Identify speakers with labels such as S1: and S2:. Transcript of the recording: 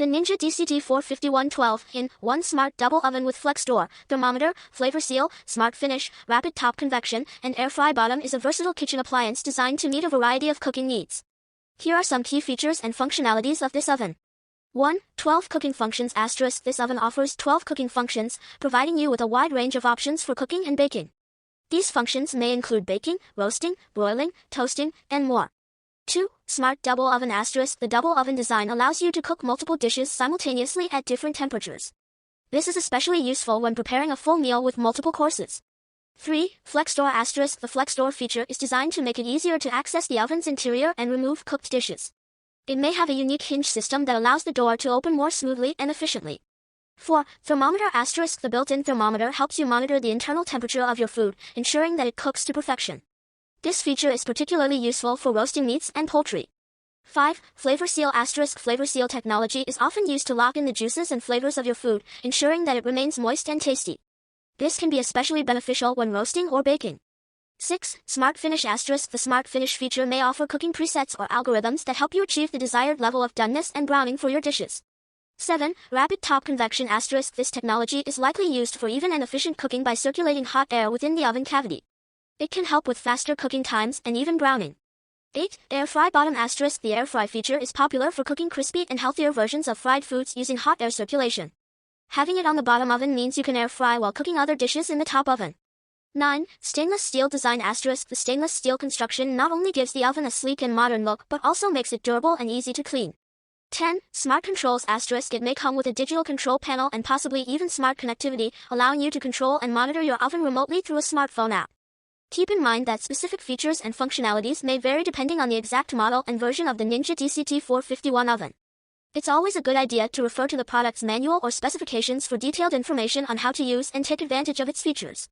S1: The Ninja DCT451 12-in-1 Smart Double Oven with FlexDoor, Thermometer, FlavorSeal, Smart Finish, Rapid Top Convection, and Air Fry Bottom is a versatile kitchen appliance designed to meet a variety of cooking needs. Here are some key features and functionalities of this oven. 1. 12 cooking functions. This oven offers 12 cooking functions, providing you with a wide range of options for cooking and baking. These functions may include baking, roasting, broiling, toasting, and more. 2. Smart Double Oven. The double oven design allows you to cook multiple dishes simultaneously at different temperatures. This is especially useful when preparing a full meal with multiple courses. 3. FlexDoor. The FlexDoor feature is designed to make it easier to access the oven's interior and remove cooked dishes. It may have a unique hinge system that allows the door to open more smoothly and efficiently. 4. Thermometer. The built-in thermometer helps you monitor the internal temperature of your food, ensuring that it cooks to perfection. This feature is particularly useful for roasting meats and poultry. 5. FlavorSeal. FlavorSeal technology is often used to lock in the juices and flavors of your food, ensuring that it remains moist and tasty. This can be especially beneficial when roasting or baking. 6. Smart Finish. The Smart Finish feature may offer cooking presets or algorithms that help you achieve the desired level of doneness and browning for your dishes. 7. Rapid Top Convection. This technology is likely used for even and efficient cooking by circulating hot air within the oven cavity. It can help with faster cooking times and even browning. 8. Air Fry Bottom. The air fry feature is popular for cooking crispy and healthier versions of fried foods using hot air circulation. Having it on the bottom oven means you can air fry while cooking other dishes in the top oven. 9. Stainless Steel Design. The stainless steel construction not only gives the oven a sleek and modern look but also makes it durable and easy to clean. 10. Smart Controls. It may come with a digital control panel and possibly even smart connectivity, allowing you to control and monitor your oven remotely through a smartphone app. Keep in mind that specific features and functionalities may vary depending on the exact model and version of the Ninja DCT451 oven. It's always a good idea to refer to the product's manual or specifications for detailed information on how to use and take advantage of its features.